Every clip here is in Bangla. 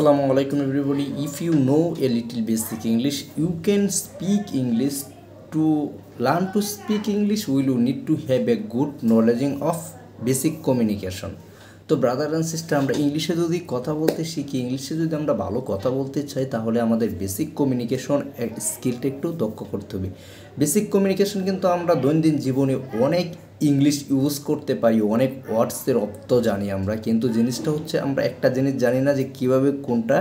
Assalamu alaikum everybody. If you know a little basic English, you can speak English. To learn to speak English, we will need to have a good knowledge of basic communication. তো ব্রাদার অ্যান্ড সিস্টার, আমরা ইংলিশে যদি কথা বলতে শিখি, ইংলিশে যদি আমরা ভালো কথা বলতে চাই, তাহলে আমাদের বেসিক কমিউনিকেশন স্কিলটা একটু দক্ষ করতে হবে। বেসিক কমিউনিকেশন কিন্তু আমরা দৈনন্দিন জীবনে অনেক ইংলিশ ইউজ করতে পারি, অনেক ওয়ার্ডসের অর্থ জানি আমরা, কিন্তু জিনিসটা হচ্ছে আমরা একটা জিনিস জানি না যে কীভাবে কোনটা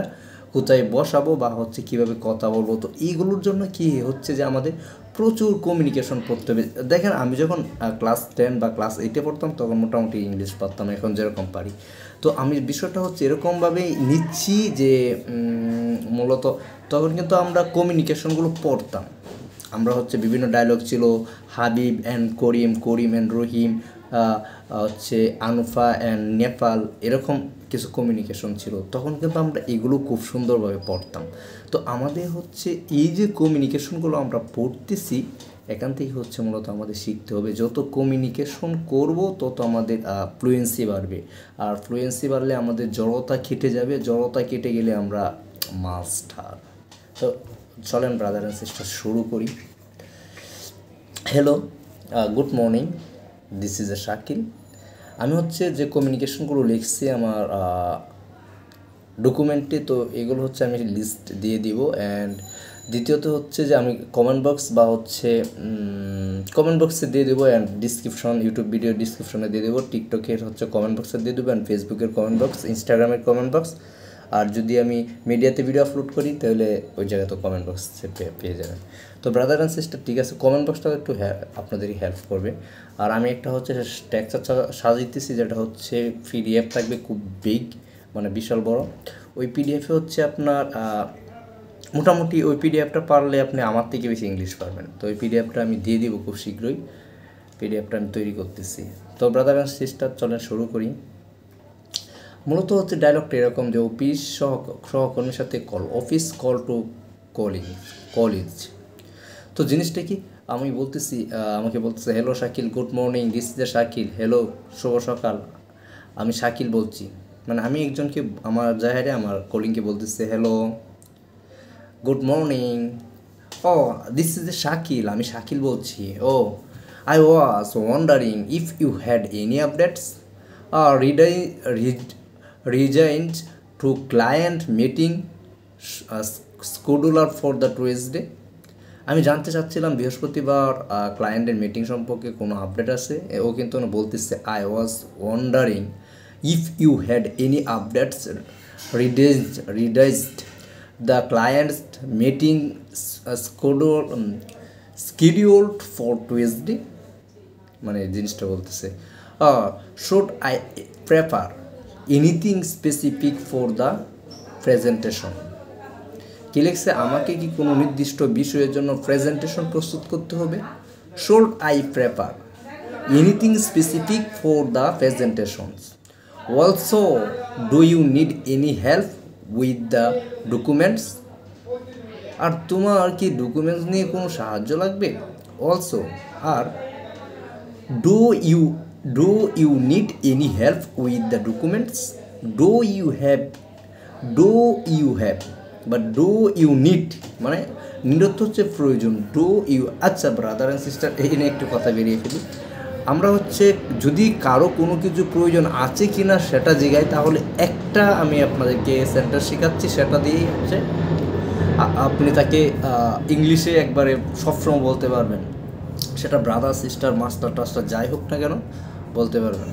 কোথায় বসাবো বা হচ্ছে কীভাবে কথা বলবো। তো এইগুলোর জন্য কি হচ্ছে যে আমাদের প্রচুর কমিউনিকেশন পড়তে হবে। দেখেন, আমি যখন ক্লাস 10 বা ক্লাস 8-এ পড়তাম তখন মোটামুটি ইংলিশ পারতাম, এখন যেরকম পারি। তো আমি বিষয়টা হচ্ছে এরকমভাবেই নিচ্ছি যে মূলত তখন কিন্তু আমরা কমিউনিকেশনগুলো পড়তাম। আমরা হচ্ছে বিভিন্ন ডায়লগ ছিল, হাবিব অ্যান্ড করিম, করিম অ্যান্ড রহিম, হচ্ছে আনুফা অ্যান্ড নেপাল, এরকম কিছু কমিউনিকেশন ছিল। তখন কিন্তু আমরা এগুলো খুব সুন্দরভাবে পড়তাম। তো আমাদের হচ্ছে এই যে কমিউনিকেশনগুলো আমরা পড়তেছি, এখান থেকে হচ্ছে মূলত আমাদের শিখতে হবে। যত কমিউনিকেশন করব তত আমাদের ফ্লুয়েন্সি বাড়বে, আর ফ্লুয়েন্সি বাড়লে আমাদের জড়তা কেটে যাবে, জড়তা কেটে গেলে আমরা মাস্টার। তো চলেন ব্রাদার অ্যান্ড সিস্টার শুরু করি। Hello, good morning, this is a Shakil. আমি হচ্ছে যে কমিউনিকেশনগুলো লিখছি আমার ডকুমেন্টে, তো এগুলো হচ্ছে আমি লিস্ট দিয়ে দিব। অ্যান্ড দ্বিতীয়ত হচ্ছে যে আমি কমেন্ট বক্স বা হচ্ছে কমেন্ট বক্সে দিয়ে দেবো, অ্যান্ড ডিসক্রিপশন, ইউটিউব ভিডিও ডিসক্রিপশনে দিয়ে দেবো, টিকটকের হচ্ছে কমেন্ট বক্সে দিয়ে দেবো, অ্যান্ড ফেসবুকের কমেন্ট বক্স, ইনস্টাগ্রামের কমেন্ট বক্স। আর যদি আমি মিডিয়াতে ভিডিও আপলোড করি তাহলে ওই জায়গায় তো কমেন্ট বক্সে পেয়ে যাবেন। তো ব্রাদার অ্যান্ড সিস্টার, ঠিক আছে, কমেন্ট বক্সটাও একটু আপনাদেরই হেল্প করবে। আর আমি একটা হচ্ছে টেক্সচার সাজাইতেছি, যেটা হচ্ছে পিডিএফ থাকবে, খুব বিগ, মানে বিশাল বড়। ওই পিডিএফে হচ্ছে আপনার মোটামুটি ওই পিডিএফটা পারলে আপনি আমার থেকে বেশি ইংলিশ পারবেন। তো ওই পিডিএফটা আমি দিয়ে দিব খুব শীঘ্রই, পিডিএফটা আমি তৈরি করতেছি। তো ব্রাদার অ্যান্ড সিস্টার, চলেন শুরু করি। মূলত হচ্ছে ডায়লগটা এরকম যে অফিস সহকর্মীর সাথে call, office call to colleague. তো জিনিসটা কি, আমি বলতেছি, আমাকে বলতেছে, hello Shakil, good morning, this is a Shakil. Hello, শুভ সকাল, আমি শাকিল বলছি। মানে আমি একজনকে, আমার জাহেরে আমার কলিংকে বলতেছে, hello, good morning, oh this is a Shakil, আমি শাকিল বলছি। Oh I was wondering if you had any updates resigned to client meeting scheduler for the Tuesday. আমি জানতে চাচ্ছিলাম বৃহস্পতিবার ক্লায়েন্টের মিটিং সম্পর্কে কোনো আপডেট আছে। ও কিন্তু বলতেছে, I was wondering if you had any updates revised the clients meeting scheduled for Tuesday। মানে জিনিসটা বলতেছে, should I prefer anything specific for the presentation. কি লিখছে, আমাকে কি কোনো নির্দিষ্ট বিষয়ের জন্য প্রেজেন্টেশন প্রস্তুত করতে হবে? Should I prefer anything specific for the presentations? Also do you need any help with the documents? আর তোমার কি ডকুমেন্টস নিয়ে কোনো সাহায্য লাগবে? অলসো, আর do you need any help with the documents? Do you need মানে নিরর্থ হচ্ছে প্রয়োজন, ডু ইউ। আচ্ছা ব্রাদার অ্যান্ড সিস্টার, এই নিয়ে একটু কথা বেরিয়ে ফেলি। আমরা হচ্ছে যদি কারো কোনো কিছু প্রয়োজন আছে কি না সেটা জিগাই, তাহলে একটা আমি আপনাদেরকে সেন্টেন্স শেখাচ্ছি, সেটা দিয়েই হচ্ছে আপনি তাকে ইংলিশে একবারে সবসময় বলতে পারবেন। সেটা ব্রাদার সিস্টার মাস্টার টাস্টার যাই হোক না কেন বলতে পারবেন।